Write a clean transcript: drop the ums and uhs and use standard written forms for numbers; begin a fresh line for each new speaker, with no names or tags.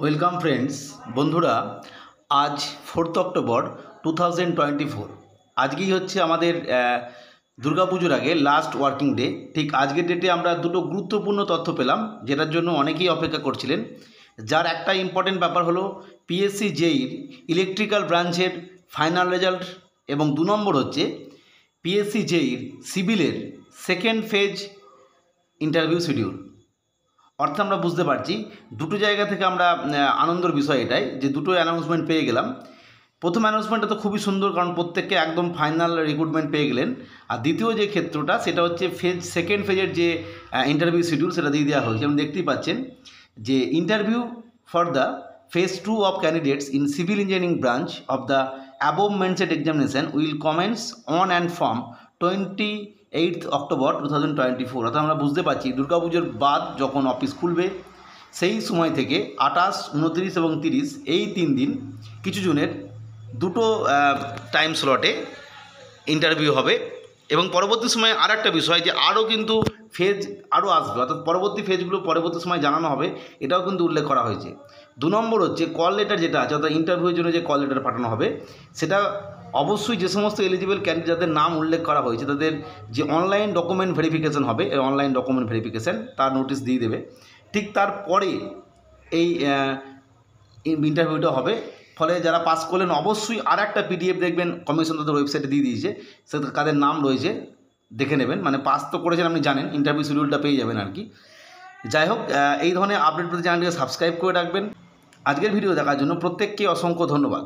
Welcome friends, বন্ধুরা। আজ 4 October 2024। আজকেই হচ্ছে আমাদের দুর্গাপুজোর আগে লাস্ট ওয়ার্কিং ডে। ঠিক আজকের ডেটে আমরা দুটো গুরুত্বপূর্ণ তথ্য পেলাম, যেটার জন্য অনেকেই অপেক্ষা করছিলেন। যার একটা ইম্পর্টেন্ট ব্যাপার হলো পিএসসি জেইর ইলেকট্রিক্যাল ব্রাঞ্চের ফাইনাল রেজাল্ট, এবং 2 নম্বর হচ্ছে পিএসসি জেইর সিভিলের সেকেন্ড ফেজ ইন্টারভিউ শিডিউল। অর্থাৎ আমরা বুঝতে পারছি দুটো জায়গা থেকে আমরা আনন্দের বিষয় এটাই যে দুটো অ্যানাউন্সমেন্ট পেয়ে গেলাম। প্রথম অ্যানাউন্সমেন্টটা তো খুবই সুন্দর, কারণ প্রত্যেককে একদম ফাইনাল রিক্রুটমেন্ট পেয়ে গেলেন। আর দ্বিতীয় যে ক্ষেত্রটা সেটা হচ্ছে সেকেন্ড ফেজের যে ইন্টারভিউ শিডিউল সেটা দিয়ে দেওয়া হয়েছে। আপনি দেখতেই পাচ্ছেন যে interview for the phase 2 of candidates in civil engineering branch of the above mentioned examination will commence on and from 28th October 2024। অর্থাৎ আমরা বুঝতে পারছি দুর্গাপুজোর বাদ যখন অফিস খুলবে সেই সময় থেকে 28, 29 এবং 30 এই 3 দিন কিছু জনের দুটো টাইম স্লটে ইন্টারভিউ হবে। এবং পরবর্তী সময়ে আর একটা বিষয় যে আরও কিন্তু ফেজ আরও আসবে, অর্থাৎ পরবর্তী ফেজগুলো পরবর্তী সময় জানানো হবে, এটাও কিন্তু উল্লেখ করা হয়েছে। 2 নম্বর হচ্ছে কল লেটার যেটা আছে, অর্থাৎ ইন্টারভিউর জন্য যে কল লেটার পাঠানো হবে সেটা অবশ্যই যে সমস্ত এলিজিবল ক্যান্ডিডেট যাদের নাম উল্লেখ করা হয়েছে তাদের যে অনলাইন ডকুমেন্ট ভেরিফিকেশন হবে, এই অনলাইন ডকুমেন্ট ভেরিফিকেশান তার নোটিশ দিয়ে দেবে। ঠিক তারপরে এই ইন্টারভিউটা হবে। ফলে যারা পাস করলেন অবশ্যই আর একটা পিডিএফ দেখবেন কমিশন তাদের ওয়েবসাইটে দিয়ে দিয়েছে, সেটা কাদের নাম রয়েছে দেখে নেবেন। মানে পাস তো করেছেন আপনি জানেন, ইন্টারভিউ শিডিউলটা পেয়ে যাবেন আর কি। যাই হোক, এই ধরনের আপডেট পেতে চ্যানেলটিকে সাবস্ক্রাইব করে রাখবেন। আজকের ভিডিও দেখার জন্য প্রত্যেককে অসংখ্য ধন্যবাদ।